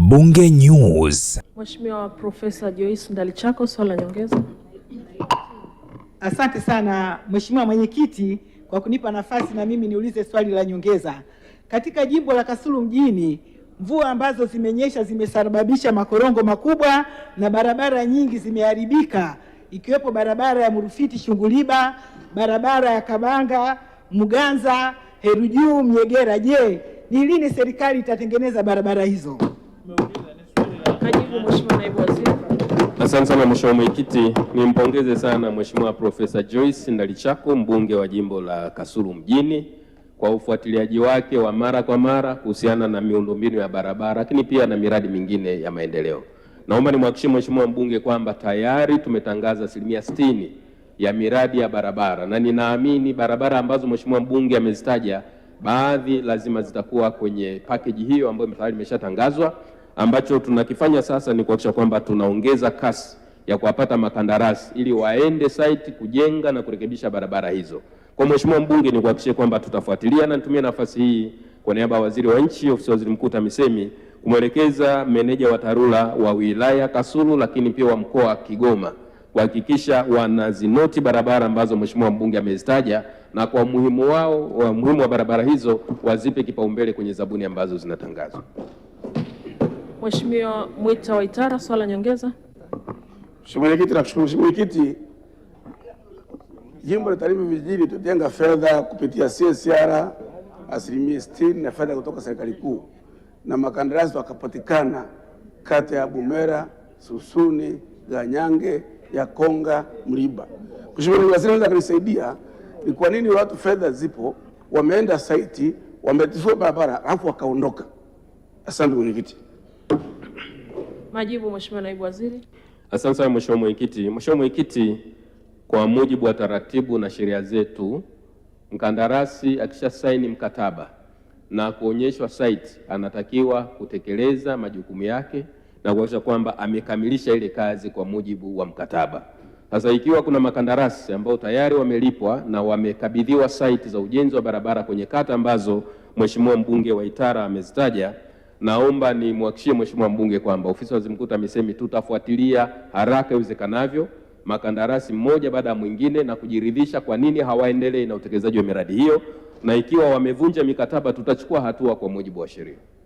Mbunge News. Mheshimiwa Profesa Joyce Ndalichako, swali la nyongeza. Asante sana Mheshimiwa Mwenyekiti kwa kunipa nafasi na mimi niulize swali la nyongeza. Katika jimbo la Kasulu mjini, mvua ambazo zimenyesha zimesababisha makorongo makubwa na barabara nyingi zimeharibika, ikiwepo barabara ya Murufiti Shunguliba, barabara ya Kabanga, Muganza, Herujuu, Myegera. Je, ni lini serikali itatengeneza barabara hizo? Majibu Mheshimiwa Naibu Waziri. Asante sana Mheshimiwa Mwenyekiti, nimpongeze sana Mheshimiwa Profesa Joyce Ndalichako, mbunge wa jimbo la Kasulu mjini, kwa ufuatiliaji wake wa mara kwa mara kuhusiana na miundombinu ya barabara, lakini pia na miradi mingine ya maendeleo. Naomba nimhakikishie Mheshimiwa mbunge kwamba tayari tumetangaza 60% ya miradi ya barabara, na ninaamini barabara ambazo Mheshimiwa mbunge amezitaja, baadhi lazima zitakuwa kwenye package hiyo ambayo tayari imeshatangazwa. Ambacho tunakifanya sasa ni kuhakikisha kwamba tunaongeza kasi ya kuwapata makandarasi ili waende site kujenga na kurekebisha barabara hizo. Kwa Mheshimiwa mbunge ni kuhakikisha kwamba tutafuatilia, na nitumie nafasi hii kwa niaba ya Waziri wa Nchi, Ofisi ya Waziri Mkuu TAMISEMI, kumwelekeza meneja wa TARURA wa wilaya Kasulu lakini pia wa mkoa wa Kigoma kuhakikisha wanazinoti barabara ambazo Mheshimiwa mbunge amezitaja, na kwa umuhimu wa barabara hizo wazipe kipaumbele kwenye zabuni ambazo zinatangazwa. Mheshimiwa Mwita Waitara, swali la nyongeza. Mheshimiwa Mwenyekiti, nakushukuru. Mheshimiwa Mwenyekiti, jimbo la Tarime vijijini tutenga fedha kupitia CSR 60% na fedha kutoka serikali kuu, na makandarasi wakapatikana kata ya Bumera, Susuni, Ganyange, Yakonga, Mliba. Mheshimiwa Waziri, anaweza kunisaidia ni kwa nini watu fedha zipo wameenda site wametifua barabara alafu wakaondoka? Asante Mwenyekiti. Majibu Mheshimiwa Naibu Waziri. Asante sana Mheshimiwa Mwenyekiti. Mheshimiwa Mwenyekiti, kwa mujibu wa taratibu na sheria zetu, mkandarasi akisha saini mkataba na kuonyeshwa site, anatakiwa kutekeleza majukumu yake na kuhakikisha kwamba amekamilisha ile kazi kwa mujibu wa mkataba. Sasa ikiwa kuna makandarasi ambao tayari wamelipwa na wamekabidhiwa site za ujenzi wa barabara kwenye kata ambazo Mheshimiwa mbunge Waitara amezitaja, naomba ni muhakikishie Mheshimiwa mbunge kwamba Ofisi ya Waziri Mkuu TAMISEMI tutafuatilia haraka iwezekanavyo makandarasi mmoja baada ya mwingine na kujiridhisha kwa nini hawaendelee na utekelezaji wa miradi hiyo, na ikiwa wamevunja mikataba tutachukua hatua kwa mujibu wa sheria.